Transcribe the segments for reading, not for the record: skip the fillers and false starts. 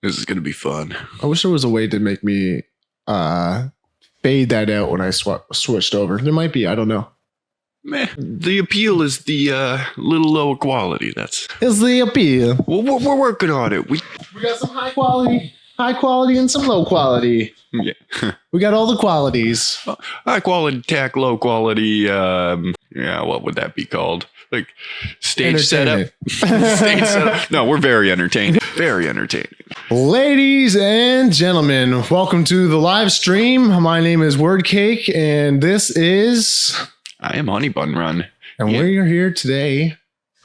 This is going to be fun. I wish there was a way to make me fade that out when I switched over. There might be. I don't know. Meh. The appeal is the little lower quality. Is the appeal. We're working on it. We got some high quality and some low quality. Yeah. We got all the qualities. High quality tech, low quality. What would that be called? Like stage setup. Stage setup. No, we're very entertaining. Very entertaining. Ladies and gentlemen, welcome to the live stream. My name is Wyrdcake, and this is. I am Hunnybunrun. And we're here today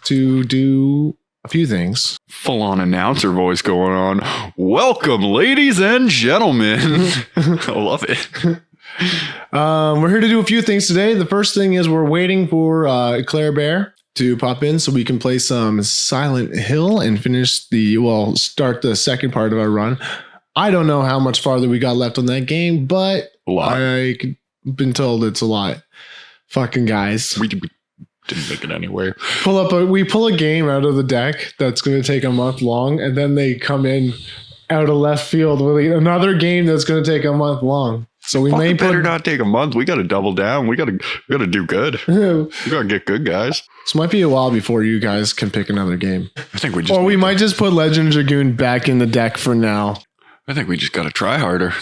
to do a few things. Full on announcer voice going on. Welcome, ladies and gentlemen. I love it. We're here to do a few things today. The first thing is we're waiting for Claire Bear to pop in so we can play some Silent Hill and start the second part of our run. I don't know how much farther we got left on that game, but I've been told it's a lot. Fucking guys. We didn't make it anywhere. We pull a game out of the deck that's going to take a month long, and then they come in out of left field with another game that's going to take a month long. So we better not take a month. We got to double down. We got to do good. We got to get good, guys. This might be a while before you guys can pick another game. I think we might just put Legend Dragoon back in the deck for now. I think we just got to try harder.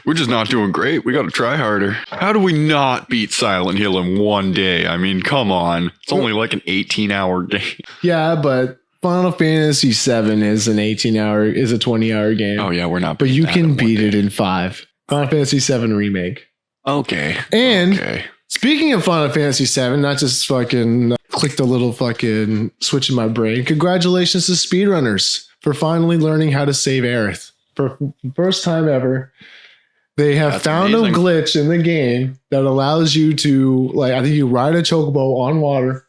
We're just not doing great. We got to try harder. How do we not beat Silent Hill in one day? I mean, come on. It's only like an 18-hour game. Yeah, but Final Fantasy VII is a 20-hour game. Oh yeah, we're not. But you can beat it in 5. Final Fantasy VII Remake. Okay. And speaking of Final Fantasy VII, not just fucking clicked a little fucking switch in my brain. Congratulations to speedrunners for finally learning how to save Aerith. For the first time ever, they have found a glitch in the game that allows you to, I think you ride a chocobo on water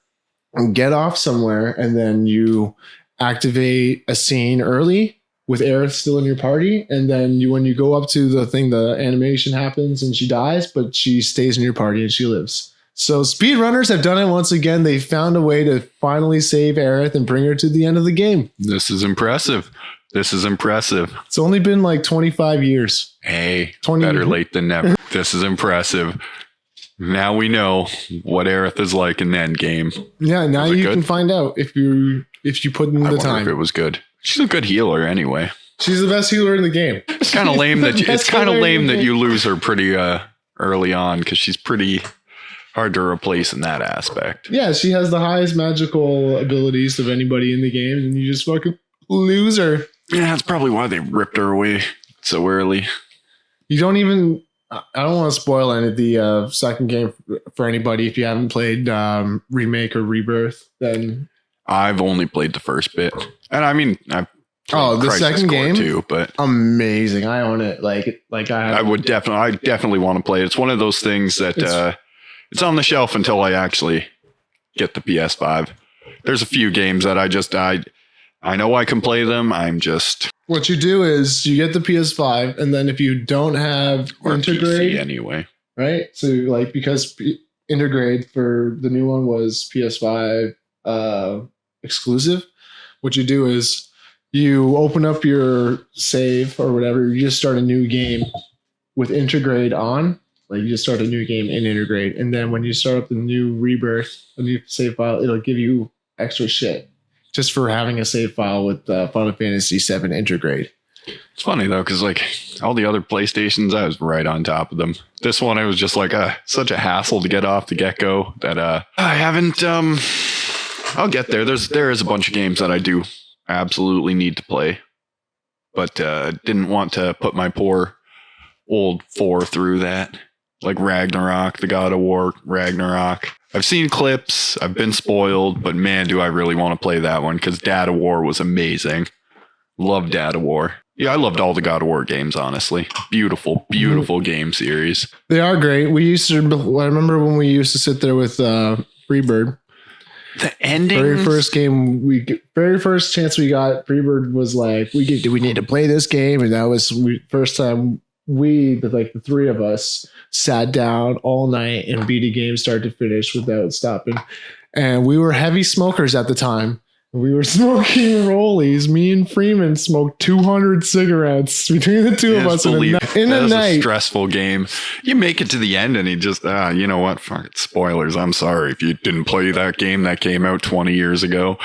and get off somewhere, and then you activate a scene early with Aerith still in your party, and then when you go up to the thing, the animation happens and she dies, but she stays in your party and she lives. So speedrunners have done it once again. They found a way to finally save Aerith and bring her to the end of the game. This is impressive. It's only been 25 years. Hey, better late than never. This is impressive. Now we know what Aerith is like in the end game. Yeah, now you can find out if you put in the time. If it was good. She's a good healer anyway. She's the best healer in the game. It's kind of lame that you lose her pretty early on, because she's pretty hard to replace in that aspect. Yeah, she has the highest magical abilities of anybody in the game, and you just fucking lose her. Yeah, that's probably why they ripped her away so early. You don't even. I don't want to spoil any of the second game for anybody if you haven't played Remake or Rebirth. Then I've only played the first bit, and I mean, I've played the second game too, but amazing. I own it. I definitely want to play it. It's one of those things that it's on the shelf until I actually get the PS5. There's a few games that I know I can play them. What you do is you get the PS5, and then if you don't have Intergrade anyway, right? So because Intergrade for the new one was PS5 exclusive, what you do is you open up your save or whatever. You just start a new game with Intergrade on. You just start a new game in Intergrade, and then when you start up the new Rebirth, a new save file, it'll give you extra shit just for having a save file with Final Fantasy VII Intergrade. It's funny though, because all the other PlayStations, I was right on top of them. This one, it was just such a hassle to get off the get-go that I haven't. I'll get there. There is a bunch of games that I do absolutely need to play, but didn't want to put my poor old 4 through that. Like Ragnarok, the God of War Ragnarok. I've seen clips, I've been spoiled, but man, do I really want to play that one, because Dad of War was amazing. Loved Dad of War. Yeah, I loved all the God of War games, honestly. Beautiful, beautiful game series. They are great. I remember when we used to sit there with Freebird. The ending. Very first chance we got, Freebird was like, do we need to play this game? And that was the first time the 3 of us sat down all night and beat a game start to finish without stopping. And we were heavy smokers at the time. We were smoking rollies. Me and Freeman smoked 200 cigarettes between the two of us in a night. A stressful game. You make it to the end and he just, you know what? Fuck it. Spoilers. I'm sorry if you didn't play that game that came out 20 years ago.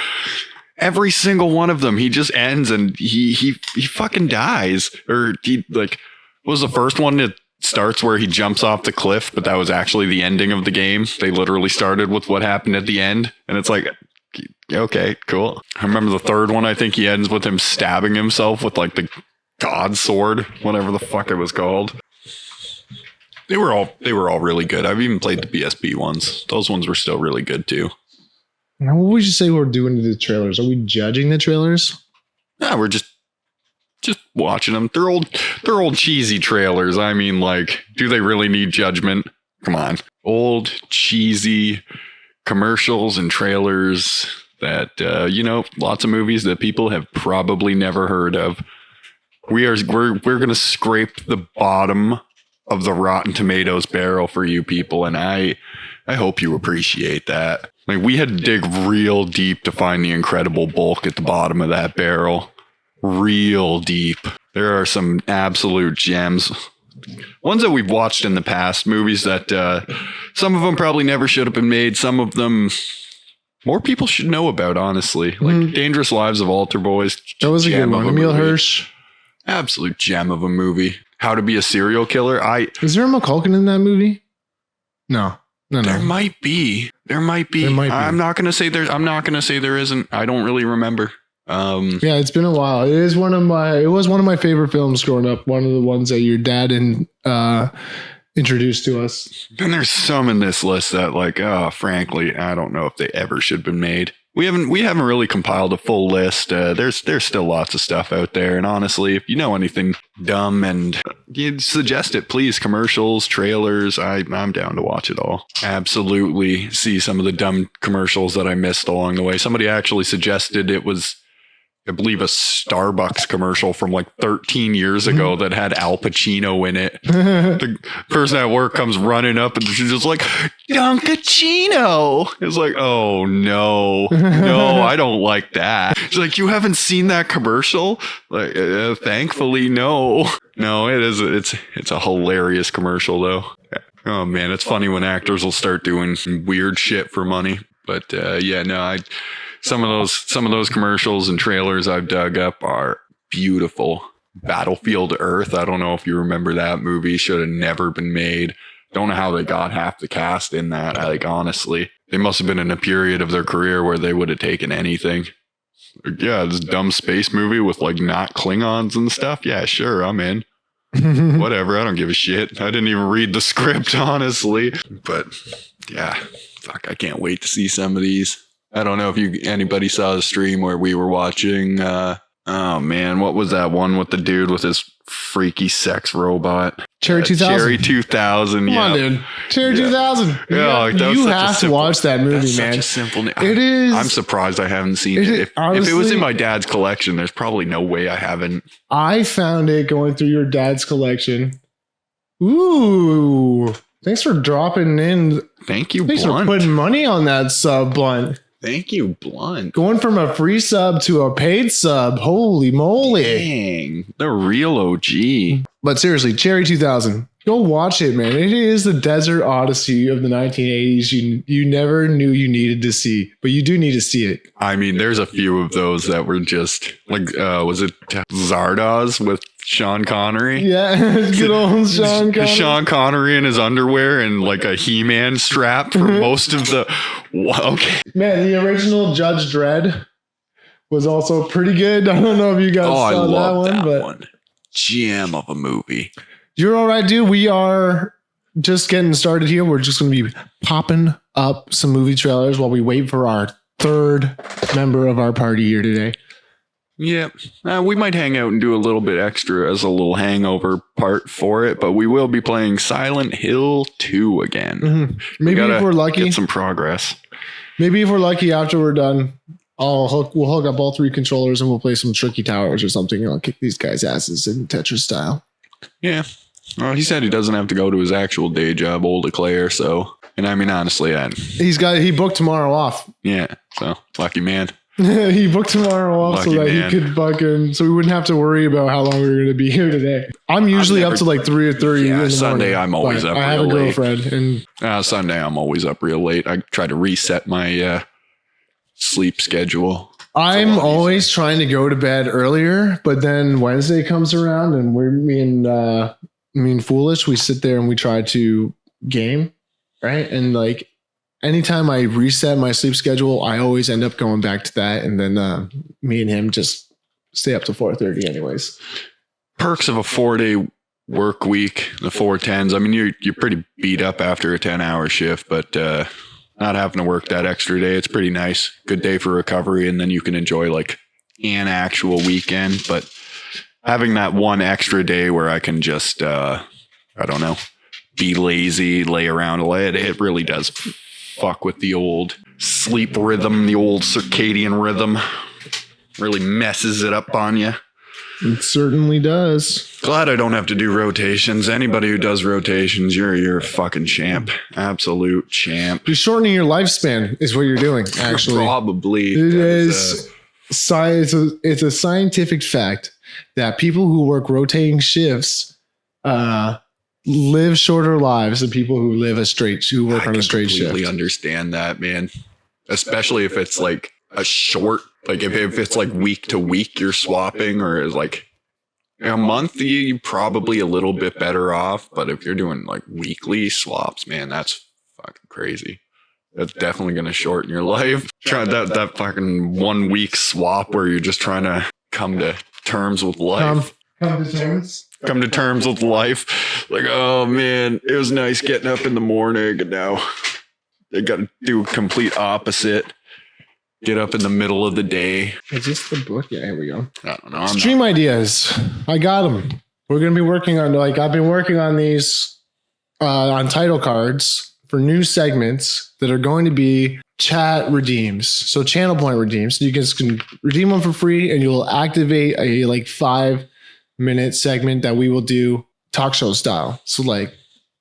Every single one of them, he just ends and he fucking dies. Or he like, what was the first one that starts where he jumps off the cliff, but that was actually the ending of the game. They literally started with what happened at the end. And it's like, okay, cool. I remember the third one. I think he ends with him stabbing himself with like the God sword, whatever the fuck it was called. They were all really good. I've even played the PSP ones. Those ones were still really good too. Now, what would you say we're doing to the trailers? Are we judging the trailers? Yeah, we're just watching them. They're old cheesy trailers. I mean, like, do they really need judgment? Come on. Old cheesy commercials and trailers that lots of movies that people have probably never heard of. We're going to scrape the bottom of the Rotten Tomatoes barrel for you people, and I hope you appreciate that. Like, we had to dig real deep to find the incredible bulk at the bottom of that barrel. Real deep. There are some absolute gems. Ones that we've watched in the past, movies that some of them probably never should have been made. Some of them more people should know about, honestly. Like Dangerous Lives of Altar Boys. That was a good one. Emil Hirsch. Absolute gem of a movie. How to Be a Serial Killer. Is there a McCulkin in that movie? No. There might be. I'm not gonna say there isn't. I don't really remember. Yeah, it's been a while. It was one of my favorite films growing up. One of the ones that your dad introduced to us. And there's some in this list that, like, frankly, I don't know if they ever should have been made. We haven't really compiled a full list. There's still lots of stuff out there. And honestly, if you know anything dumb and you'd suggest it, please. Commercials, trailers, I'm down to watch it all. Absolutely see some of the dumb commercials that I missed along the way. Somebody actually suggested it was, I believe, a Starbucks commercial from like 13 years ago that had Al Pacino in it. The person at work comes running up and she's just like, Dunkachino. It's like, oh no, I don't like that. She's like, you haven't seen that commercial? Like, thankfully, no. No, it's a hilarious commercial though. Oh man, it's funny when actors will start doing weird shit for money. But some of those commercials and trailers I've dug up are beautiful. Battlefield Earth. I don't know if you remember that movie. Should have never been made. Don't know how they got half the cast in that. Honestly, they must have been in a period of their career where they would have taken anything. Yeah, this dumb space movie with like not Klingons and stuff. Yeah, sure, I'm in. Whatever. I don't give a shit. I didn't even read the script, honestly. But yeah, fuck, I can't wait to see some of these. I don't know if anybody saw the stream where we were watching. Oh man, what was that one with the dude with his freaky sex robot? Cherry 2000. Cherry 2000. Come on, dude. Cherry 2000. Yeah, you have to watch that movie, man. Such a simple. It is. I'm surprised I haven't seen it. If it was in my dad's collection, there's probably no way I haven't. I found it going through your dad's collection. Ooh. Thanks for dropping in. Thank you, Thanks Blunt. for putting money on that sub, Blunt. Thank you, Blunt. Going from a free sub to a paid sub. Holy moly. Dang. The real OG. But seriously, Cherry 2000. Go watch it, man. It is the desert odyssey of the 1980s you never knew you needed to see, but you do need to see it. I mean, there's a few of those that were just like, was it Zardoz with Sean Connery? Yeah, good old Sean Connery. Sean Connery in his underwear and like a He-Man strap for most of the... Okay. Man, the original Judge Dredd was also pretty good. I don't know if you guys saw that one, but gem of a movie. You're all right, dude. We are just getting started here. We're just going to be popping up some movie trailers while we wait for our third member of our party here today. Yeah, we might hang out and do a little bit extra as a little hangover part for it, but we will be playing Silent Hill 2 again. Mm-hmm. Maybe if we're lucky, get some progress. Maybe if we're lucky, after we're done, we'll hook up all three controllers and we'll play some Tricky Towers or something. And I'll kick these guys' asses in Tetris style. Yeah. Well, he said he doesn't have to go to his actual day job, old Eclair. So, and I mean, honestly, he booked tomorrow off. Yeah. So lucky man. He booked tomorrow off so Lucky that man. he could fucking, so we wouldn't have to worry about how long we were going to be here today. I'm usually up to like 3 or 30 in the Sunday morning. I'm always but up I have a real late. girlfriend, and Sunday I'm always up real late. I try to reset my sleep schedule. I'm always trying to go to bed earlier, but then Wednesday comes around and me and Foolish, we sit there and we try to game, right? And like anytime I reset my sleep schedule, I always end up going back to that, and then me and him just stay up to 4:30 anyways. Perks of a 4-day work week, the 410s. I mean, you're pretty beat up after a 10-hour shift, but not having to work that extra day, it's pretty nice. Good day for recovery, and then you can enjoy like an actual weekend. But having that one extra day where I can just, I don't know, be lazy, lay around, it really does fuck with the old sleep rhythm, the old circadian rhythm. Really messes it up on you. It certainly does. Glad I don't have to do rotations. Anybody who does rotations, you're a fucking champ. Absolute champ. You're shortening your lifespan is what you're doing, actually. Probably. It is science. It's a scientific fact that people who work rotating shifts live shorter lives than people who work on a straight shift. I completely understand that, man. Especially if it's like a short, like if it's like week to week you're swapping, or is like a month, you probably a little bit better off. But if you're doing like weekly swaps, man, that's fucking crazy. That's definitely going to shorten your life. Try that fucking 1 week swap where you're just trying to come to terms with life. Come to terms with life. Like, oh man, it was nice getting up in the morning, and now they got to do complete opposite. Get up in the middle of the day. Is this the book? Yeah, here we go. I don't know. Stream ideas. I got them. We're going to be working on, I've been working on these on title cards for new segments that are going to be chat redeems. So channel point redeems. So you guys can redeem them for free, and you'll activate a like 5-minute segment that we will do talk show style. So like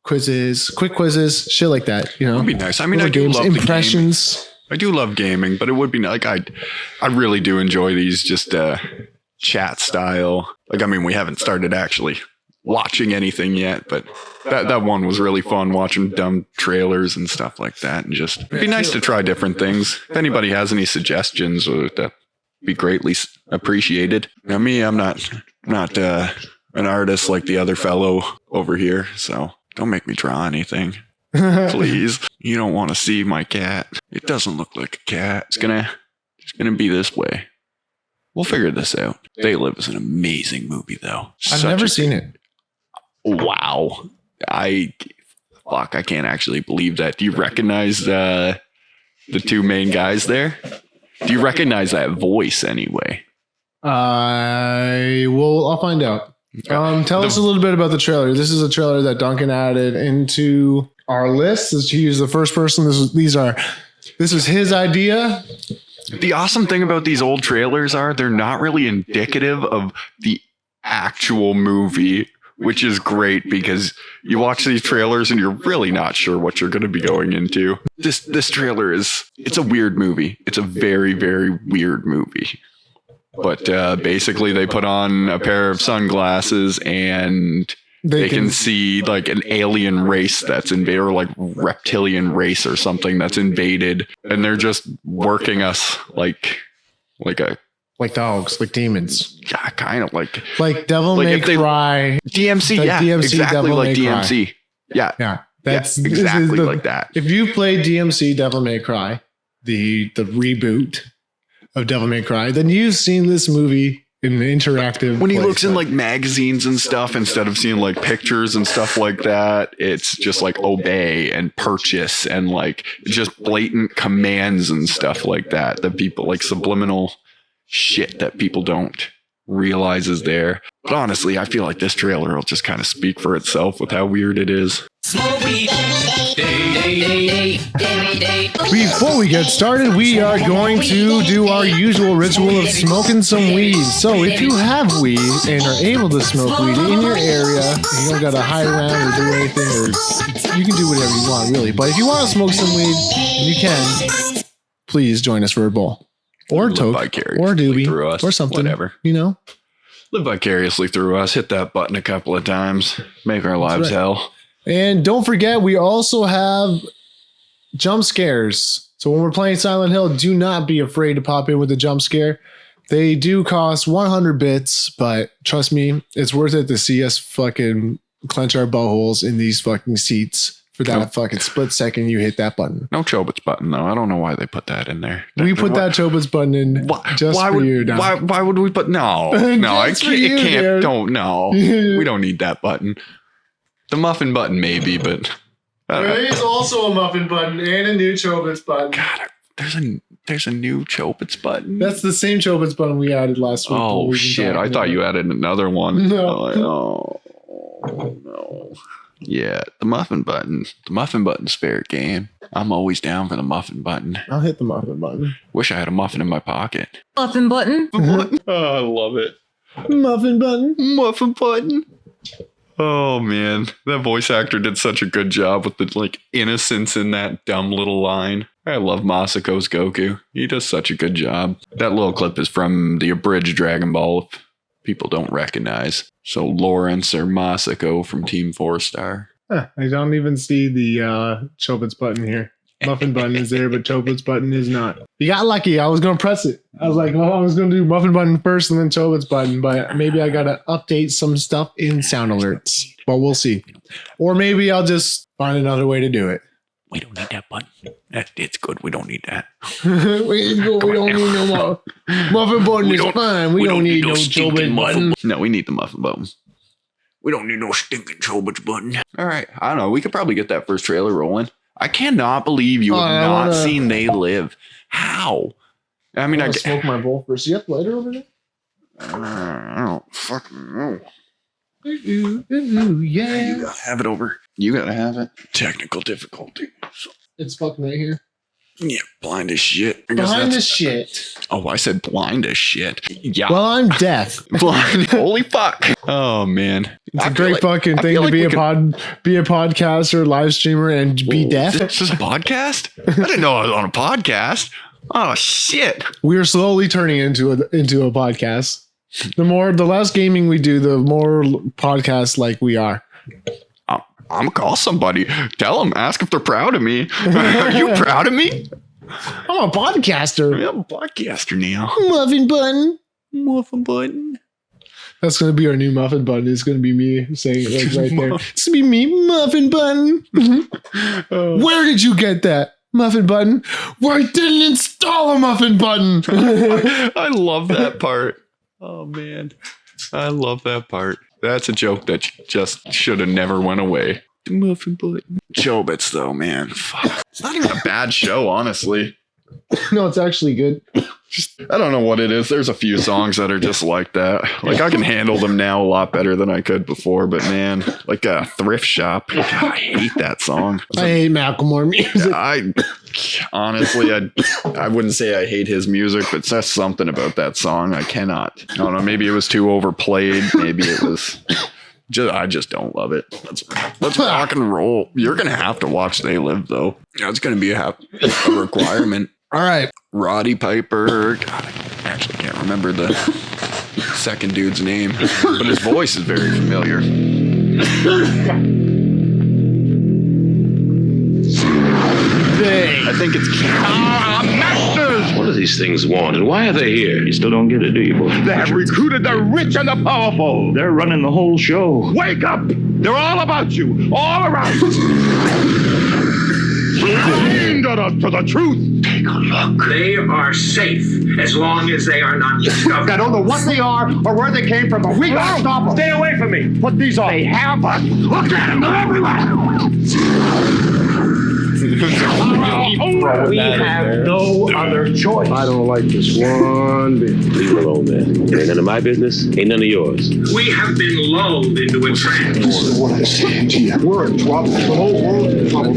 quizzes, quick quizzes, shit like that. You know, it'd be nice. I mean, I do love impressions. I do love gaming, but it would be like I really do enjoy these just chat style. Like, I mean, we haven't started actually watching anything yet, but that one was really fun, watching dumb trailers and stuff like that. And just it'd be nice to try different things. If anybody has any suggestions, that'd be greatly appreciated. Now, me, I'm not an artist like the other fellow over here, so don't make me draw anything. Please. You don't want to see my cat. It doesn't look like a cat. It's gonna be this way. We'll figure this out. They Live is an amazing movie, though. I've never seen it. Wow. I can't actually believe that. Do you recognize the two main guys there? Do you recognize that voice anyway? I'll find out. Tell us a little bit about the trailer. This is a trailer that Duncan added into our list. He was the first person. This is his idea. The awesome thing about these old trailers are they're not really indicative of the actual movie, which is great because you watch these trailers and you're really not sure what you're going to be going into. This trailer it's a weird movie. It's a very, very weird movie. But basically they put on a pair of sunglasses and they can see like an alien race that's invaded, or like reptilian race or something that's invaded. And they're just working us like dogs, like demons. Yeah, kind of like Devil May Cry. DMC, like yeah. DMC, exactly Devil like May DMC. Cry. Yeah. That's exactly like that. If you play DMC Devil May Cry, the reboot of Devil May Cry, then you've seen this movie in an interactive. When he looks in like magazines and stuff, instead of seeing like pictures and stuff like that, it's just like obey and purchase and like just blatant commands and stuff like that people like subliminal shit that people don't realize is there. But honestly, I feel like this trailer will just kind of speak for itself with how weird it is. Before we get started, we are going to do our usual ritual of smoking some weed. So if you have weed and are able to smoke weed in your area, and you don't got to hide around or do anything, or you can do whatever you want, really. But if you want to smoke some weed, and you can, please join us for a bowl. or Live Toke, vicariously or Doobie, through us, or something. whatever. You know, Live vicariously through us. Hit that button a couple of times. Make our lives right. hell. And don't forget, we also have jump scares. So when we're playing Silent Hill, do not be afraid to pop in with a jump scare. They do cost 100 bits, but trust me, it's worth it to see us fucking clench our buttholes in these fucking seats for that fucking split second you hit that button. No Chobits button, though. I don't know why they put that in there. We put that Chobits button in just for you. Don. Why would we put... No, I Just for can't. you, It can't. dude. Don't, no. We don't need that button. The muffin button, maybe, but... There is also a muffin button and a new Chobits button. God, there's a new Chobits button. That's the same Chobits button we added last week. Oh, shit. I thought you added another one. No. Oh, no. Yeah, the muffin button. The muffin button's fair game. I'm always down for the muffin button. I'll hit the muffin button. Wish I had a muffin in my pocket. Muffin button. Oh, I love it. Muffin button. Muffin button. Oh man, that voice actor did such a good job with the like innocence in that dumb little line. I love Masako's Goku. He does such a good job. That little clip is from the abridged Dragon Ball if people don't recognize. So Lawrence or Masako from Team 4 Star. Huh, I don't even see the Chobits button here. Muffin button is there, but Chobits button is not. You got lucky. I was going to press it. I was like, well, I was going to do muffin button first and then Chobits button, but maybe I got to update some stuff in sound alerts. But we'll see. Or maybe I'll just find another way to do it. We don't need that button. It's good. We don't need that. we don't need no more. Muffin button is fine. We don't need no Chobits button. No, we need the muffin button. We don't need no stinking Chobits button. All right. I don't know. We could probably get that first trailer rolling. I cannot believe you have not seen They Live. How? I mean, I smoke my bowl first. You have lighter over there? I don't fucking know. Yeah. You gotta have it over. You gotta have it. Technical difficulty. It's fucking right here. Yeah, blind as shit. I guess Behind the that's- shit. Oh, I said blind as shit. Yeah. Well, I'm deaf. Blind. Holy fuck. Oh man. It's a great fucking thing to be a podcaster, live streamer, and be deaf. This is a podcast? I didn't know I was on a podcast. Oh shit. We are slowly turning into a podcast. The less gaming we do, the more podcasts like we are. I'm gonna call somebody. Tell them. Ask if they're proud of me. Are you proud of me? I'm a podcaster. I'm a podcaster now. Muffin button. Muffin button. That's going to be our new muffin button. It's going to be me saying it like right there. It's going to be me, muffin button. Where did you get that? Muffin button? Where I didn't install a muffin button. I love that part. Oh, man. I love that part. That's a joke that just should have never went away. The muffin button. Chobits, though, man. Fuck. It's not even a bad show, honestly. No, it's actually good. I don't know what it is. There's a few songs that are just like that. Like I can handle them now a lot better than I could before, but man, like a thrift shop. God, I hate that song. I hate Macklemore music. I honestly, I wouldn't say I hate his music, but there's something about that song I cannot. I don't know. Maybe it was too overplayed. Maybe it was. I just don't love it. Let's rock and roll. You're gonna have to watch They Live though. It's gonna be a requirement. All right. Roddy Piper. God, I actually can't remember the second dude's name, but his voice is very familiar. I think it's Masters! What do these things want, and why are they here? You still don't get it, do you, boy? They have recruited the rich and the powerful. They're running the whole show. Wake up! They're all about you, all around. Blind us to the truth. Take a look. They are safe as long as they are not discovered. I don't know what they are or where they came from, but we gotta stop them. Stay away from me. What these are? They have us. Look at them. They're everywhere. We have no other choice. I don't like this one bit. Leave it alone, man. It ain't none of my business. Ain't none of yours. We have been lulled into a trance. This is what I'm saying to you. We're in trouble. The whole world's in trouble.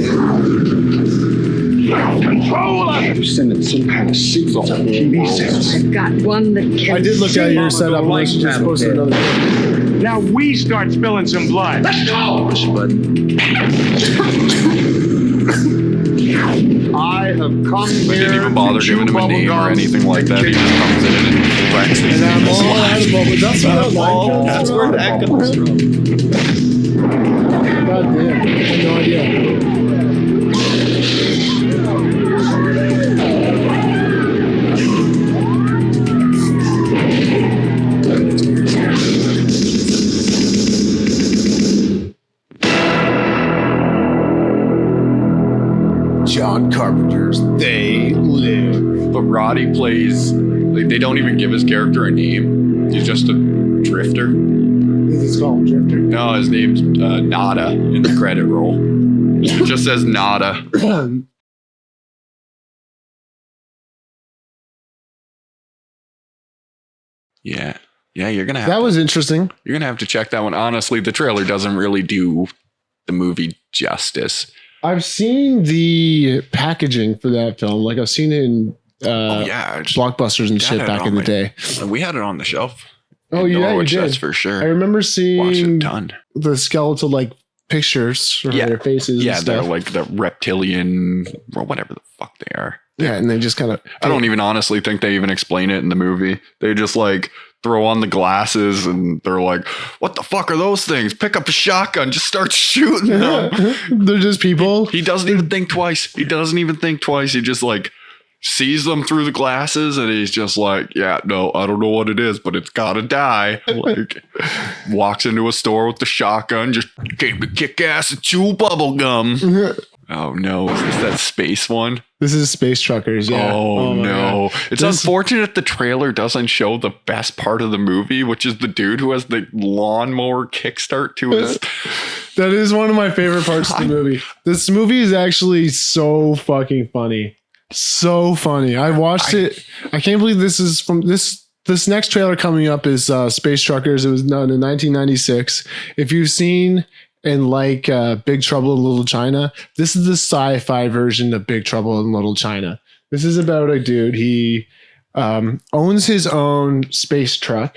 Control us! You're sending some kind of signal on TV sets. I've got one that can. I did look at your setup. I was just posted another video. Now we start spilling some blood. Let's go! Push the button. I have come But here. didn't even bother to chew giving him a bubble name or gum anything like and that. He kick just comes in and wrecks these And I'm things. all out of bubbles. That's what I like. That's where that comes from. God damn. I had no idea. John Carpenter's They Live. But Roddy plays, like, they don't even give his character a name. He's just a drifter. This is called Drifter. No, his name's Nada in the credit roll. It just says Nada. Yeah. Yeah, you're gonna have That was interesting. you're gonna have to check that one. Honestly, the trailer doesn't really do the movie justice. I've seen the packaging for that film. Like I've seen it in Yeah, blockbusters and got shit it back on in the my- day. we had it on the shelf. Oh in yeah, you Norwich, did. that's for sure. I remember Watched it a seeing ton. the skeletal like pictures of Yeah. their faces. Yeah, and they're stuff. like the reptilian or whatever the fuck they are. Yeah, and they just kind of. I don't even honestly think they even explain it in the movie. They just like throw on the glasses and they're like, what the fuck are those things? Pick up a shotgun, just start shooting them. They're just people. He doesn't even think twice. He just like sees them through the glasses and he's just like, yeah, no, I don't know what it is, but it's gotta die. Like walks into a store with the shotgun, just came to kick ass and chew bubble gum. Oh no, is this that space one? This is Space Truckers. Yeah. Oh, my no. God. It's This- unfortunate the trailer doesn't show the best part of the movie, which is the dude who has the lawnmower kickstart to his. That is one of my favorite parts of the movie. This movie is actually so fucking funny. So funny. I watched it. I can't believe this is from this. This next trailer coming up is Space Truckers. It was done in 1996. If you've seen and like Big Trouble in Little China, this is the sci-fi version of Big Trouble in Little China. This is about a dude. He owns his own space truck.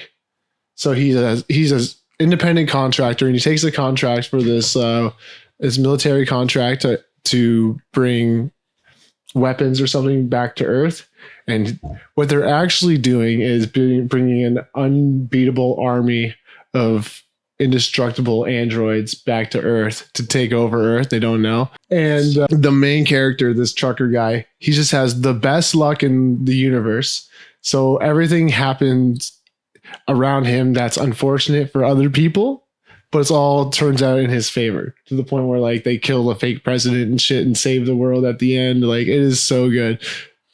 So he's an independent contractor, and he takes a contract for this military contract to bring weapons or something back to Earth. And what they're actually doing is bringing an unbeatable army of indestructible androids back to Earth to take over Earth. They don't know. And the main character, this trucker guy, he just has the best luck in the universe. So everything happens around him that's unfortunate for other people, but it's all turns out in his favor, to the point where like they kill a fake president and shit and save the world at the end. Like it is so good.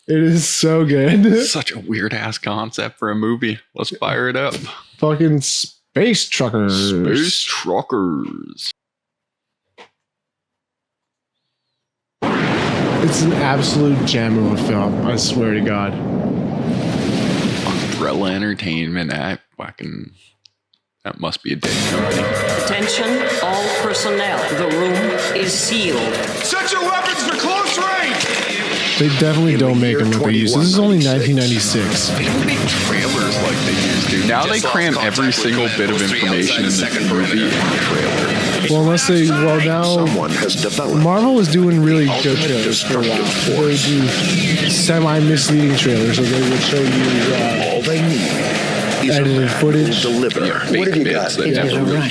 It is so good. Such a weird ass concept for a movie. Let's fire it up. Fucking Space Truckers. Space Truckers. It's an absolute gem of a film. I swear to God. Umbrella Entertainment. That must be a dead company. Attention, all personnel. The room is sealed. Set your weapons for close range. They definitely don't make them what they used. This is only 1996. They don't make trailers like they used to. Now they cram every single bit of information in the movie in the trailer. Well, unless they, well now, Someone has developed. Marvel was doing really good trailers for a while. They would do semi-misleading trailers, so they would show you All they need is a edited man footage. who will deliver. Fake bits that never really-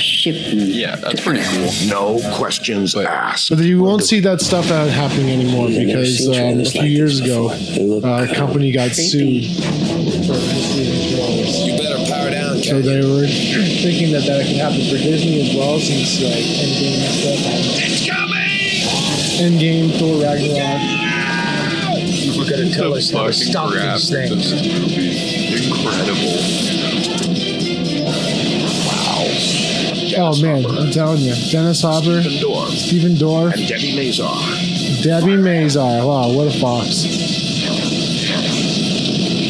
Yeah, that's pretty cool. No questions asked. But you won't see that stuff happening anymore because a few years ago, a company got sued for misleading trailers. You better power down, So they were thinking that could happen for Disney as well, since like Endgame and stuff. It's coming! Endgame, Thor Ragnarok. You're gonna tell us how to stop these things. Incredible. Oh man, I'm telling you, Dennis Hopper, Stephen Dorff, And Debbie Mazar. Debbie Mazar. Wow, what a fox! Could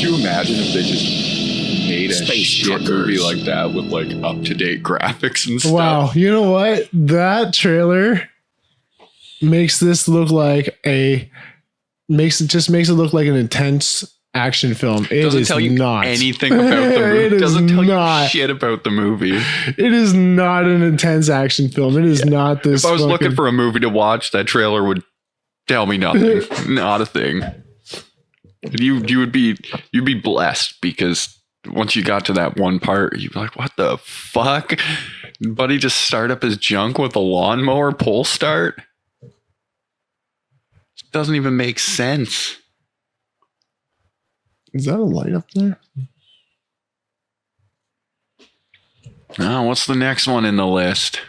you imagine if they just made a Space shit Truckers. movie like that with like up-to-date graphics and stuff? Wow, you know what? That trailer makes this look like makes it look like an intense action film. It Doesn't is tell you not anything about the movie. It is Doesn't tell not. you shit about the movie. It is not an intense action film. It is not this. If I was looking fucking- for a movie to watch, that trailer would Tell me nothing. Not a thing. You'd be blessed because once you got to that one part, you'd be like, what the fuck? Buddy just start up his junk with a lawnmower pull start? It doesn't even make sense. Is that a light up there? Oh, what's the next one in the list?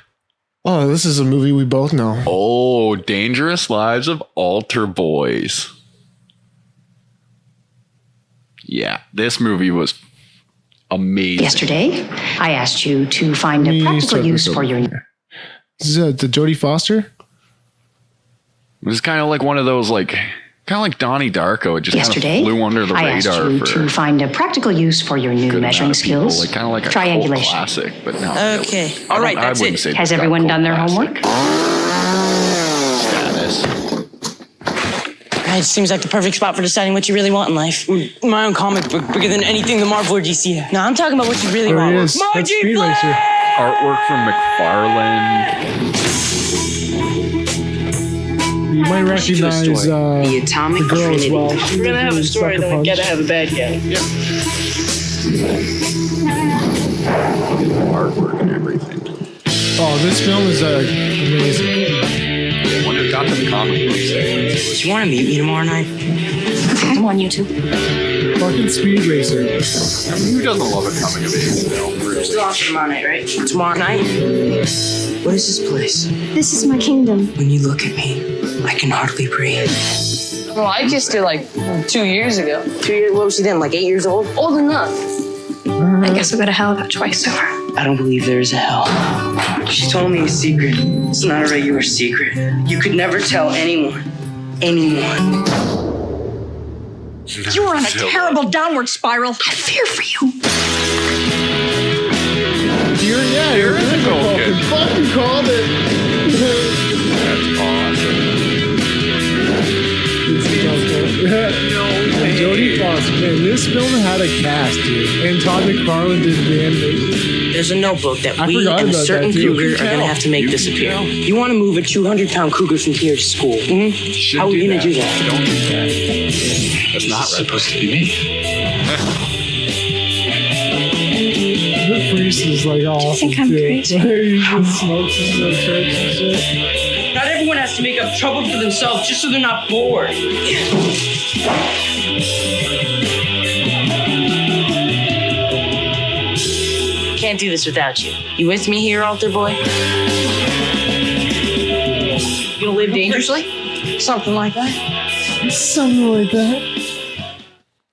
Oh, this is a movie we both know. Oh, Dangerous Lives of Altar Boys. Yeah, this movie was amazing. Yesterday, I asked you to find a practical use for your... Is that the Jodie Foster? It was kind of like one of those, like, kind of like Donnie Darko. It just Yesterday, kind of flew under the I asked radar you for to find a practical use for your new good measuring amount of people. skills. Like, kind of like a cult Triangulation. classic, but no. Okay. Really. All right, that's I wouldn't it. say Has it's everyone cult done their classic. homework? Status. It seems like the perfect spot for deciding what you really want in life. My own comic book, bigger than anything the Marvel or DC have. No, I'm talking about what you really There want. he is. That's Speed Racer. Artwork from McFarlane. You might recognize The atomic the girl as well. We're gonna have a story, then we gotta have a bad guy. Yep. Artwork and everything. Oh, this film is amazing. When it got to the comic book section. Do you want to meet me tomorrow night? Come on, you two. Fucking Speed Racer. I mean, who doesn't love a coming of age film? It's off tomorrow night, right? Tomorrow night? What is this place? This is my kingdom. When you look at me, I can hardly breathe. Well, I kissed her like 2 years ago. 2 years? What was she then? Like 8 years old? Old enough. I guess I'll go to hell about twice over. I don't believe there is a hell. She told me a secret. It's not a regular secret. You could never tell anyone. Anyone. You were on a terrible downward spiral. I fear for you. You're in the goal, kid. Fucking called it. That's awesome. Jodie Foster, man, this film had a cast, dude. And Todd McFarlane did the animation. There's a notebook that I we forgot and a about certain that, too. cougar are going to have to make disappear. You want to move a 200-pound cougar from here to school. Should How are we do going to that. do that? Don't do that. That's not supposed to be me. The priest is like awesome. think I'm crazy? He just smokes in the church and shit. Not everyone has to make up trouble for themselves just so they're not bored. Can't do this without you. You with me here, altar boy? You gonna live dangerously? Something like that. Something like that.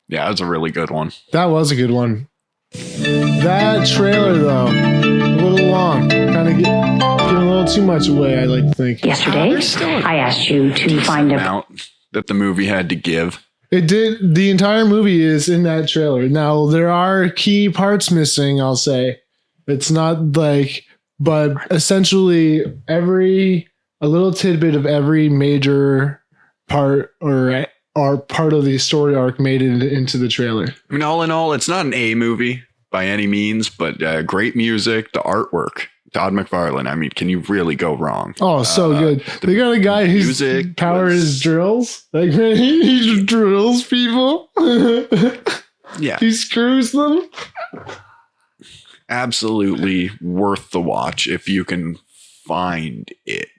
Yeah, that's a really good one. That was a good one. That trailer, though, a little long. Kind of giving a little too much away, I like to think. Yesterday, There's still a I asked you to find a... amount that the movie had to give. It did. The entire movie is in that trailer. Now, there are key parts missing, I'll say. It's not like, but essentially a little tidbit of every major part or part of the story arc made it into the trailer. I mean, all in all, it's not an A movie by any means, but great music, the artwork. Todd McFarlane. I mean, can you really go wrong? Oh, so good. They got a guy whose music power was- is drills. Like, he drills people. Yeah, He screws them. absolutely worth the watch if you can find it.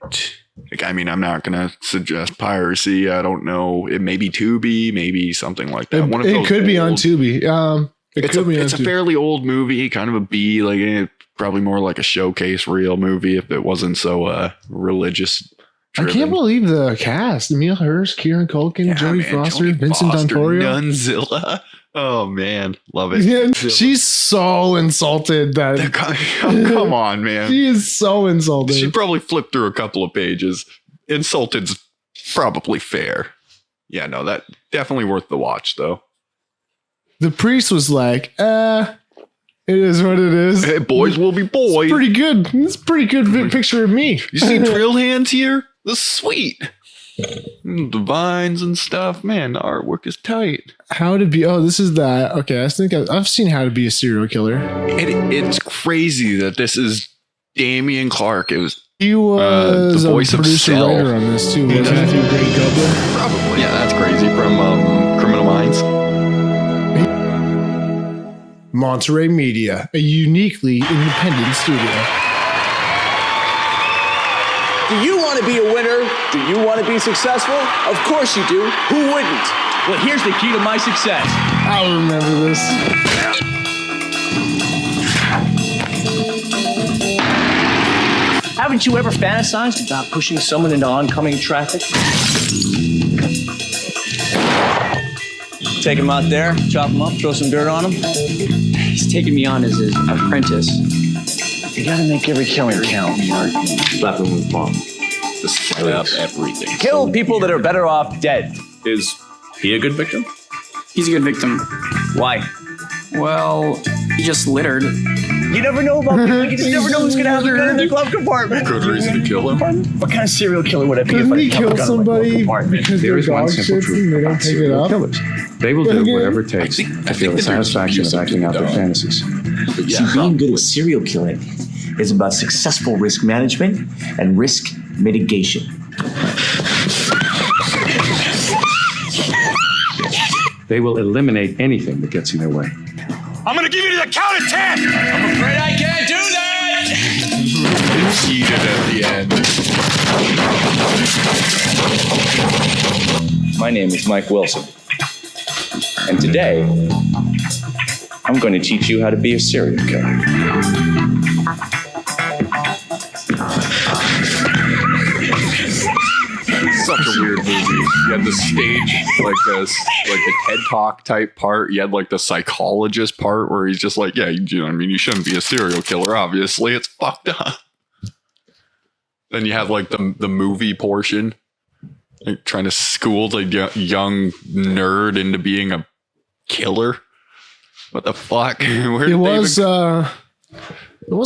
Like, I mean, I'm not gonna suggest piracy. I don't know. It may be Tubi, maybe something like that. One of It those could be on old- Tubi. It's a fairly old movie, kind of a B, like probably more like a showcase reel movie if it wasn't so religious. I can't believe the cast: Emil Hirsch, Kieran Culkin, Jodie Foster, Vincent D'Onofrio. Nunzilla. Oh man, love it. Yeah, she's so insulted that Come on, man. she is so insulted. She probably flipped through a couple of pages. Insulted's probably fair. Yeah, no, that definitely worth the watch though. The priest was like, it is what it is. Hey, boys will be boys. It's pretty good. It's a pretty good picture of me. You see drill hands here? This is sweet. The vines and stuff. Man, the artwork is tight. How to be? Oh, this is that. Okay, I think I've seen How to Be a Serial Killer. It's crazy that this is Damian Clark. It was He was the voice a of producer Cell. writer on this too. Wasn't Matthew Great Goblin? Probably. Yeah, that's crazy from Criminal Minds. Monterey Media, a uniquely independent studio. Do you want to be a winner? Do you want to be successful? Of course you do. Who wouldn't? Well, here's the key to my success. I remember this. Haven't you ever fantasized about pushing someone into oncoming traffic? Take him out there, chop him up, throw some dirt on him. He's taking me on as his apprentice. You gotta make every killing count, Mark. Slap him with bomb. Just set up everything. Kill people that are better off dead. Is he a good victim? He's a good victim. Why? Well, he just littered. You never know about people. You just never know who's gonna have the gun in their glove compartment. Good reason to kill him. What kind of serial killer would I be if Couldn't I he kept a kill gun in my glove somebody compartment? because There their is one dog simple shits truth and they don't about pick it serial up? killers. They will do whatever it takes to feel the satisfaction of acting out their fantasies. See, being good at serial killing is about successful risk management and risk mitigation. They will eliminate anything that gets in their way. I'm gonna give you the count of 10. I'm afraid I can't do that! It's heated at the end. My name is Mike Wilson. And today, I'm going to teach you how to be a serial killer. Such a weird movie. You had the stage, like the TED Talk type part. You had like the psychologist part where he's just like, yeah, you know what I mean? You shouldn't be a serial killer, obviously. It's fucked up. Then you have like the movie portion, like trying to school the young nerd into being a killer. What the fuck? Where It was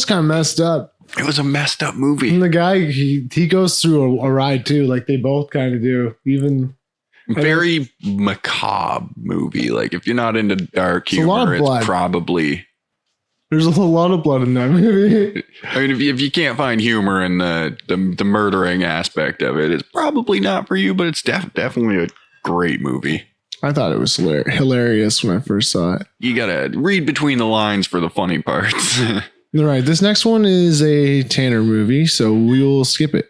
kind of messed up. It was a messed up movie. And the guy, he goes through a ride too, like they both kind of do. Even very macabre movie. Like if you're not into dark a lot humor, of blood. it's probably. There's a lot of blood in that movie. I mean, if you can't find humor in the murdering aspect of it, it's probably not for you. But it's definitely a great movie. I thought it was hilarious when I first saw it. You gotta read between the lines for the funny parts. All right, this next one is a Tanner movie, so we will skip it.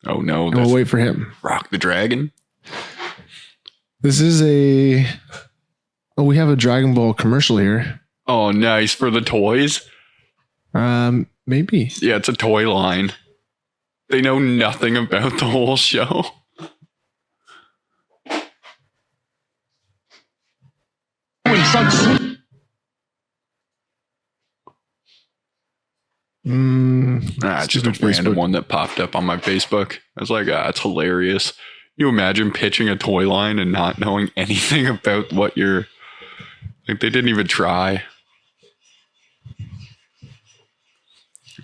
Oh no! And we'll wait for him. Rock the Dragon. This is we have a Dragon Ball commercial here. Oh, nice for the toys. Maybe. Yeah, it's a toy line. They know nothing about the whole show. It's just a random one that popped up on my Facebook. I was like, it's hilarious. You imagine pitching a toy line and not knowing anything about what you're like. They didn't even try.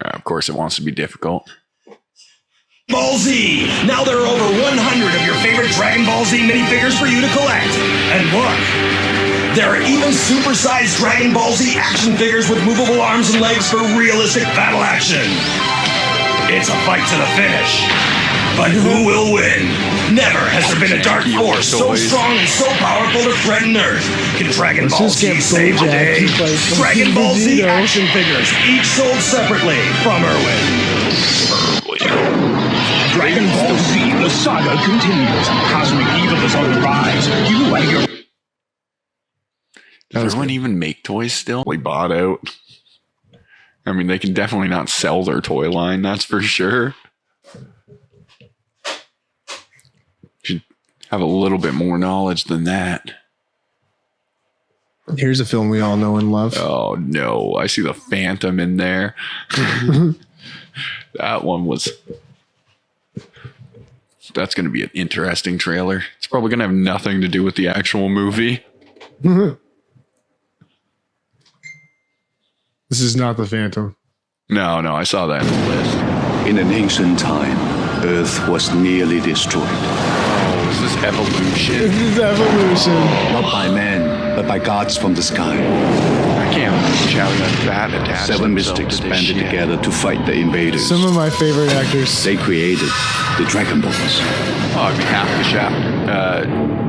Of course, it wants to be difficult. Ball Z! Now there are over 100 of your favorite Dragon Ball Z minifigures for you to collect. And look, there are even supersized Dragon Ball Z action figures with movable arms and legs for realistic battle action. It's a fight to the finish. But who will win? Never has there been a dark force so strong and so powerful to threaten Earth. Can Dragon Ball Z save the day? Dragon Ball Z action figures, each sold separately from Irwin. Dragon Ball Z, the saga continues. Cosmic evil is on the rise. You and your... Does everyone even make toys still? We bought out. I mean, they can definitely not sell their toy line, that's for sure. Should have a little bit more knowledge than that. Here's a film we all know and love. Oh no, I see the Phantom in there. That one was... That's going to be an interesting trailer. It's probably going to have nothing to do with the actual movie. This is not the Phantom. No, I saw that in the list. In an ancient time, Earth was nearly destroyed. Oh, is this evolution? This is evolution. Not by men, but by gods from the sky. can't shout that fat attached. Seven mystics banded together to fight the invaders. Some of my favorite actors. They created the Dragon Balls. Oh, I mean, half the shaft,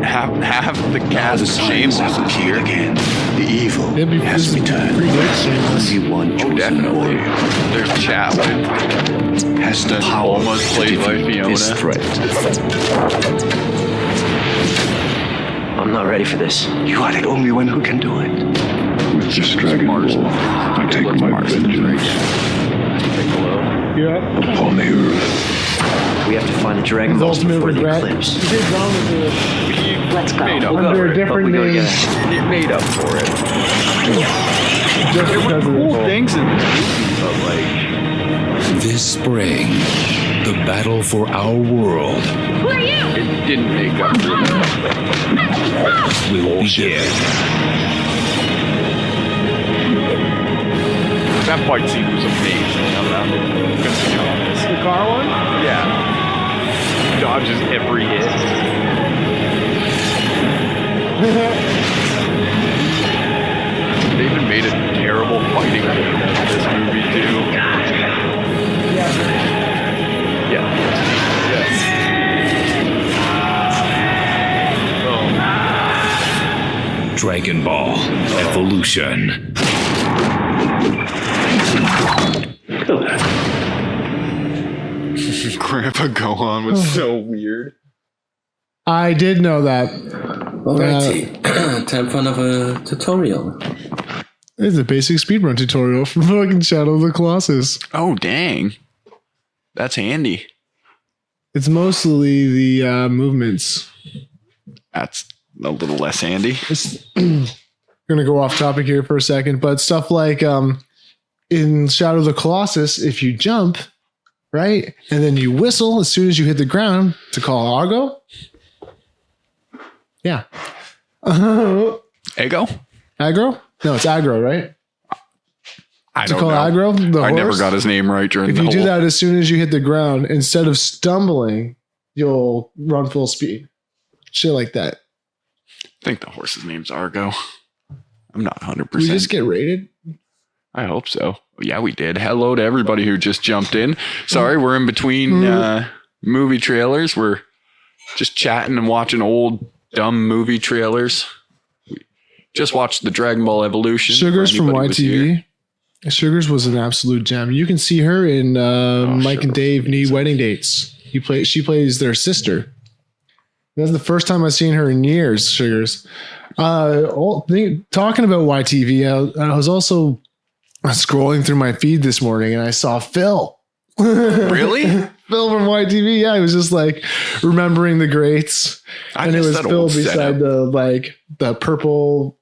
half the cast of Shameless is here again. The evil has returned. Only one chosen definitely. warrior There's Chapman. has the That's power almost to played by defeat Fiona. this threat. I'm not ready for this. You are the only one who can do it. With this Dragon Ball, I take my vengeance upon the earth. We have to find the Dragon Balls Ultimate before the regret. eclipse. Let's go. Made up. We'll go Under a over it, but different we gotta name. get it. It made up for it. Just There because were of cool the things in this movie, but like, This spring, the battle for our world it didn't make up for it. will begin. That fight scene was amazing. I'm gonna be honest. The car one? Yeah. Dodges every hit. They even made a terrible fighting game out of this movie too. Yeah. Yes. Dragon Ball Evolution. Grandpa Gohan was so weird. I did know that. Alrighty, time for another tutorial. It's a basic speedrun tutorial from fucking Shadow of the Colossus. Oh, dang. That's handy. It's mostly the movements. That's a little less handy. We're gonna go off topic here for a second, but stuff like in Shadow of the Colossus, if you jump, right, and then you whistle as soon as you hit the ground to call Argo. Yeah. Ego? Aggro? No, it's aggro, right? I To don't call know. aggro, the I never horse? got his name right during If the you whole. do that as soon as you hit the ground, instead of stumbling, you'll run full speed. Shit like that. I think the horse's name's Argo. I'm not 100%. We just get rated. I hope so. Yeah, we did. Hello to everybody who just jumped in. Sorry, we're in between movie trailers. We're just chatting and watching old dumb movie trailers. We just watched the Dragon Ball Evolution. Sugars for from anybody who's here. YTV. Sugars was an absolute gem. You can see her in Mike and Dave Need Wedding Dates. She plays their sister. That's the first time I've seen her in years, Sugars. Talking about YTV, I was also scrolling through my feed this morning and I saw Phil. Really? Phil from YTV. Yeah, I was just like remembering the greats. And it was Phil beside the purple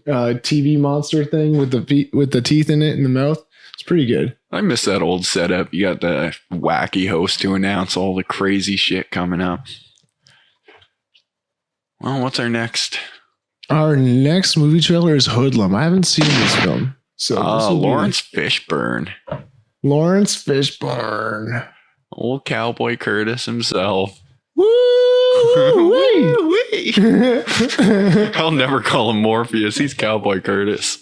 TV monster thing with the teeth in it in the mouth. It's pretty good. I miss that old setup. You got the wacky host to announce all the crazy shit coming up. Well, what's our next? Our next movie trailer is Hoodlum. I haven't seen this film. So this will be- Lawrence Fishburne. Lawrence Fishburne. Old Cowboy Curtis himself. Woo-wee. I'll never call him Morpheus. He's Cowboy Curtis.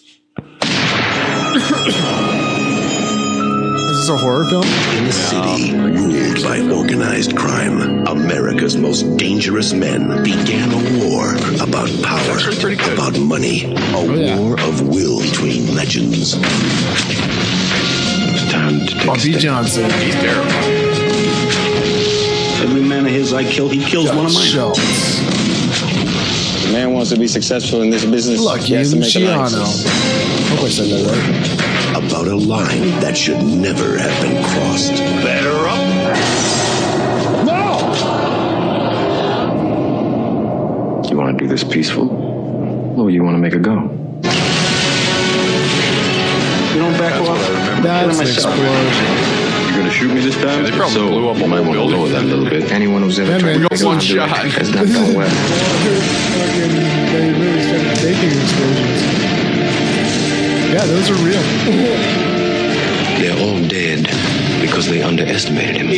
Is this a horror film? In a city ruled by organized crime, America's most dangerous men began a war about power, about money, a war of will between legends. It's time to take Bobby Johnson. He's terrifying. Every man of his I kill, he kills one of mine. The man wants to be successful in this business. Lucky he has to make Luciano. alliances. Hope I said that right. About a line that should never have been crossed. Better up. No! You want to do this peaceful, or you want to make a go? You don't back off. That's an explosion. You're gonna shoot me this time? They probably blew up a might whole want to building. lower that a little bit. Anyone who's ever Yeah, tried man, to one do it shot. has not done well. They really started faking explosions. Yeah, those are real. They're all dead because they underestimated him.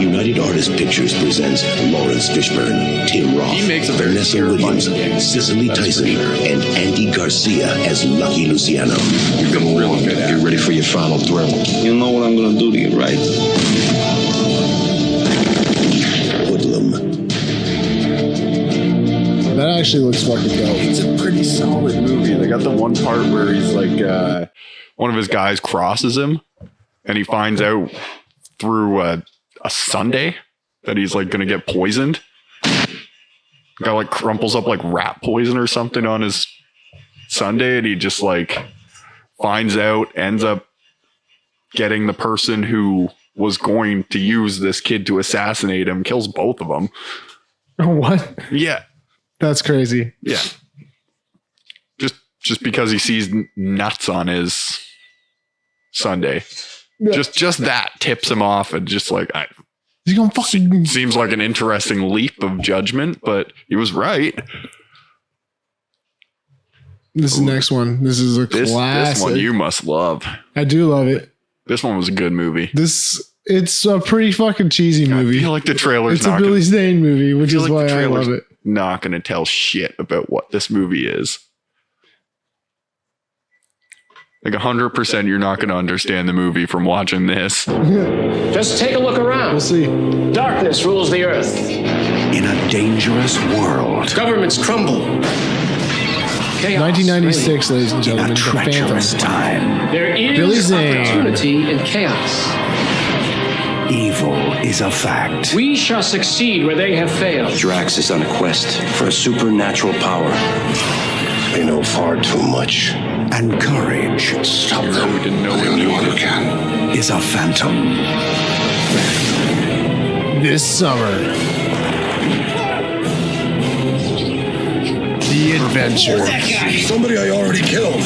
United United Artists Pictures presents Lawrence Fishburne, Tim Roth, He makes a very Vanessa Williams, Cicely Tyson, and Andy Garcia as Lucky Luciano. You've been really good. Get ready for your final thrill. You know what I'm gonna do to you, right? Hoodlum. That actually looks fucking dope. It's a pretty solid movie. They got the one part where he's like, one of his guys crosses him, and he finds out through a sundae that he's like gonna get poisoned. The guy like crumples up like rat poison or something on his sundae, and he just like finds out, ends up getting the person who was going to use this kid to assassinate him, kills both of them. What? Yeah. That's crazy. Yeah. Just because he sees nuts on his sundae. Yeah. Just that tips him off, and just like, He's gonna fucking... seems like an interesting leap of judgment, but he was right. This is the next one. This is a classic. This one you must love. I do love it. This one was a good movie. It's a pretty fucking cheesy movie. I feel like the trailer's It's a Billy Zane movie, which is why I love it. Not going to tell shit about what this movie is. Like 100% you're not going to understand the movie from watching this. Just take a look around. We'll see. Darkness rules the earth. In a dangerous world. Governments crumble. Chaos 1996, ladies and gentlemen. A The treacherous Phantom. time. There Billy is Zane. opportunity in chaos. Evil is a fact. We shall succeed where they have failed. Drax is on a quest for a supernatural power. They know far too much. And courage Stop them. We didn't know the only one who can. is a phantom. This summer. The Adventure. Somebody I already killed.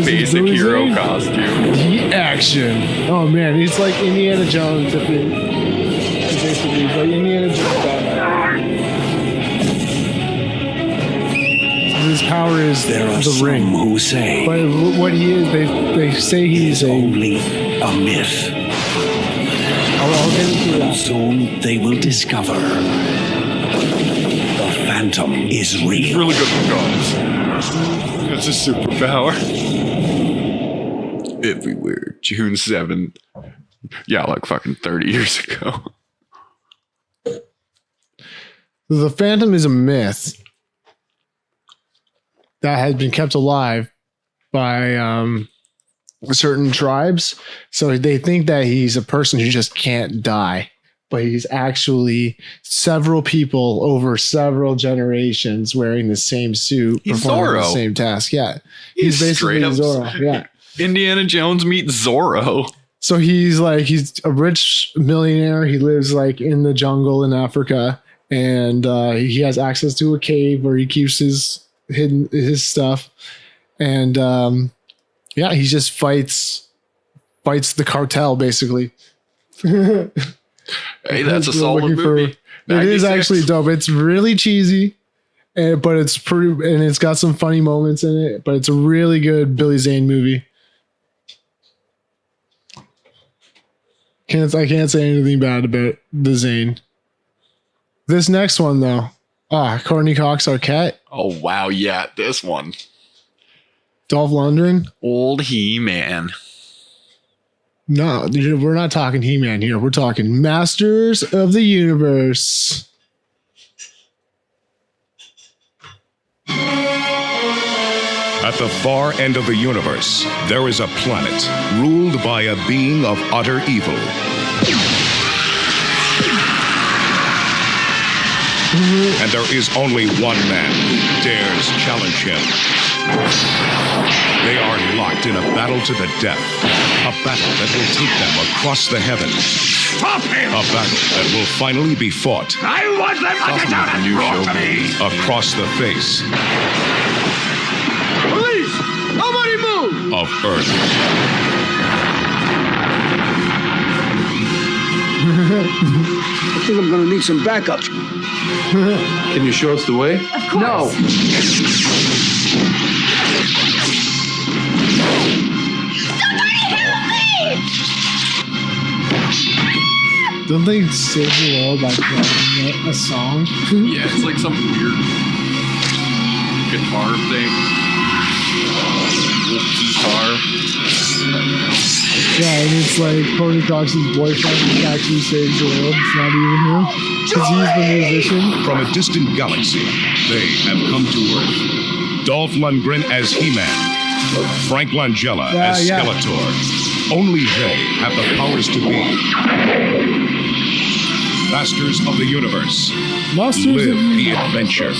Basic hero costume. The action. Oh man, it's like Indiana Jones. Basically, it's like Indiana Jones. His power is There are the some ring. who say But what he is, they say he's only a myth. I'll get into that. Soon they will discover the phantom is real. He's really good with guns. It's a superpower. Everywhere. June 7th. Yeah, like fucking 30 years ago. The Phantom is a myth that has been kept alive by certain tribes. So they think that he's a person who just can't die, but he's actually several people over several generations wearing the same suit, He's performing the Zorro. same task. Yeah. He's straight basically up Zorro. Yeah. Indiana Jones meets Zorro. So he's a rich millionaire. He lives like in the jungle in Africa, and he has access to a cave where he keeps his stuff. And he just fights the cartel basically. Hey, that's a solid movie. It is actually dope. It's really cheesy, but it's pretty, and it's got some funny moments in it. But it's a really good Billy Zane movie. I can't say anything bad about the Zane. This next one though, Courtney Cox Arquette. Oh wow, yeah, this one. Dolph Lundgren. Old He-Man. No, we're not talking He-Man here. We're talking Masters of the Universe. At the far end of the universe, there is a planet ruled by a being of utter evil. And there is only one man who dares challenge him. They are locked in a battle to the death. A battle that will take them across the heavens. Stop him! A battle that will finally be fought. I want them to get down and roar to me! Across the face Police! Nobody move! of Earth. I think I'm gonna need some backup. Can you show us the way? Of course. No. Somebody help me! Don't they save the world by playing a song? Yeah, it's like some weird guitar thing. Guitar. Yeah, and it's like Courtney Cox's boyfriend who actually saves the world. It's not even him. Because he's the musician. From a distant galaxy, they have come to Earth. Dolph Lundgren as He-Man. Frank Langella as Skeletor. Only they have the powers to be. Masters of the universe. Live the adventure.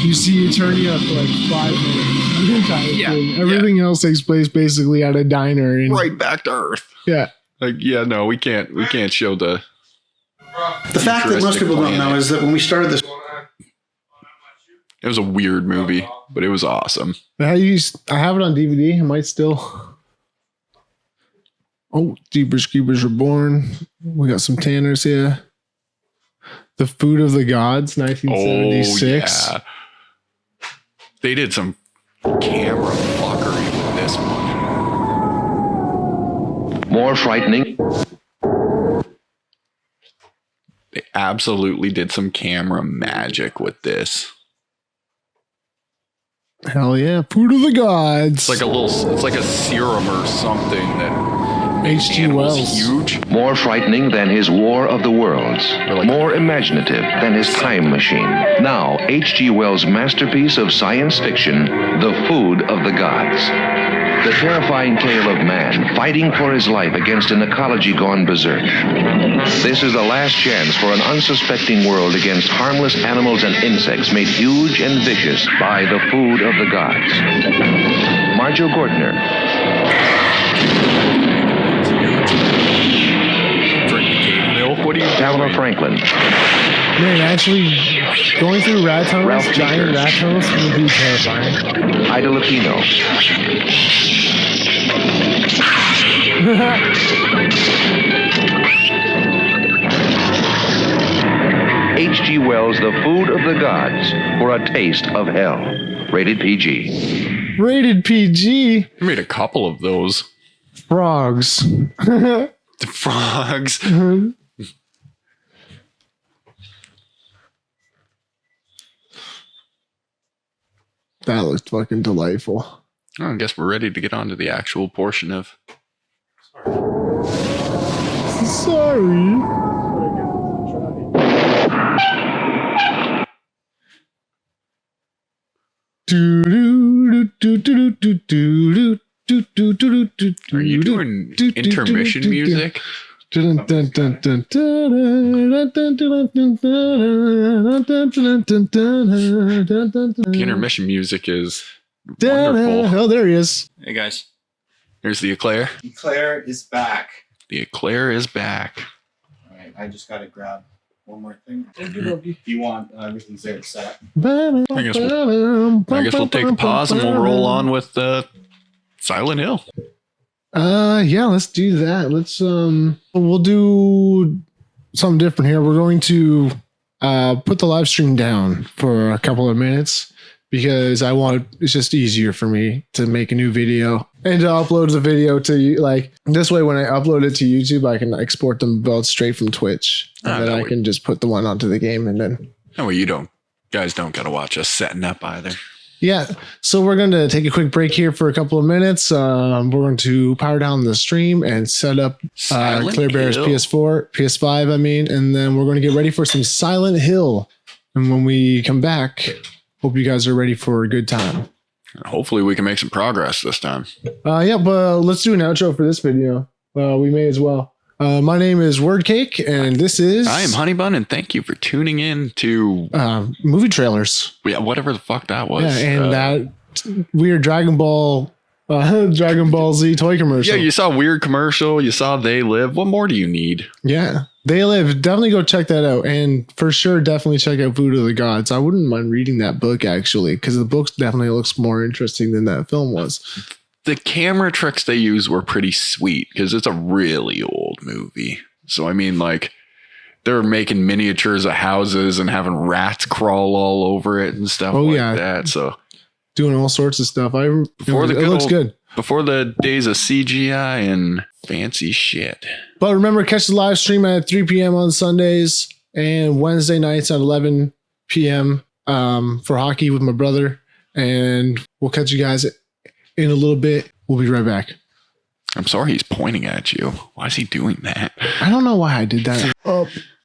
You see Eternia for like 5 minutes. Kind of thing. Everything else takes place basically at a diner. And, right back to Earth. Yeah. Like, yeah, no, we can't show the fact that most people don't know is that when we started this, it was a weird movie, but it was awesome. I have it on DVD. I might still. Oh, Jeepers Creepers Reborn. We got some Tanners here. The Food of the Gods, 1976. Oh, yeah. They did some camera fuckery with this one. More frightening. They absolutely did some camera magic with this. Hell yeah, Food of the Gods. It's like a serum or something that H.G. Wells. Huge. More frightening than his War of the Worlds. More imaginative than his Time Machine. Now, H.G. Wells' masterpiece of science fiction, The Food of the Gods. The terrifying tale of man fighting for his life against an ecology gone berserk. This is the last chance for an unsuspecting world against harmless animals and insects made huge and vicious by the food of the gods. Marjo Gortner. Drink the cave milk. What are you doing? Pamela Franklin. Man, actually, going through rat tunnels, giant rat tunnels, would be terrifying. Ida Lupino. H.G. Wells' The Food of the Gods for a taste of hell. Rated PG. Rated PG? I made a couple of those. Frogs. The frogs. That looked fucking delightful. Oh, I guess we're ready to get on to the actual portion of. Sorry. Are you doing intermission music? The intermission music is wonderful. Oh, there he is. Hey guys. Here's the eclair. Eclair is back. The eclair is back. All right, I just gotta grab one more thing. You want everything's there set. I guess we'll take a pause and we'll roll on with Silent Hill. Yeah, let's do that. We'll do something different here. We're going to put the live stream down for a couple of minutes because it's just easier for me to make a new video and to upload the video to this way. When I upload it to YouTube, I can export them both straight from Twitch, and then I can just put the one onto the game, and then. Oh, well, guys don't gotta watch us setting up either. Yeah, so we're going to take a quick break here for a couple of minutes. We're going to power down the stream and set up Clear Bear's PS4, PS5, and then we're going to get ready for some Silent Hill. And when we come back, hope you guys are ready for a good time. Hopefully we can make some progress this time. Yeah, but let's do an outro for this video. We may as well. My name is Wyrdcake, and this is... I am Honeybun, and thank you for tuning in to... movie trailers. Yeah, whatever the fuck that was. Yeah, and that weird Dragon Ball Z toy commercial. Yeah, you saw weird commercial. You saw They Live. What more do you need? Yeah, They Live. Definitely go check that out. And for sure, definitely check out Food of the Gods. I wouldn't mind reading that book, actually, because the book definitely looks more interesting than that film was. The camera tricks they use were pretty sweet because it's a really old movie. So, I mean, they're making miniatures of houses and having rats crawl all over it and stuff that. So, doing all sorts of stuff. It looks good. Before the days of CGI and Fancy shit. But remember, catch the live stream at 3 p.m. on Sundays and Wednesday nights at 11 p.m. For hockey with my brother. And we'll catch you guys in a little bit. We'll be right back. I'm sorry he's pointing at you. Why is he doing that? I don't know why I did that.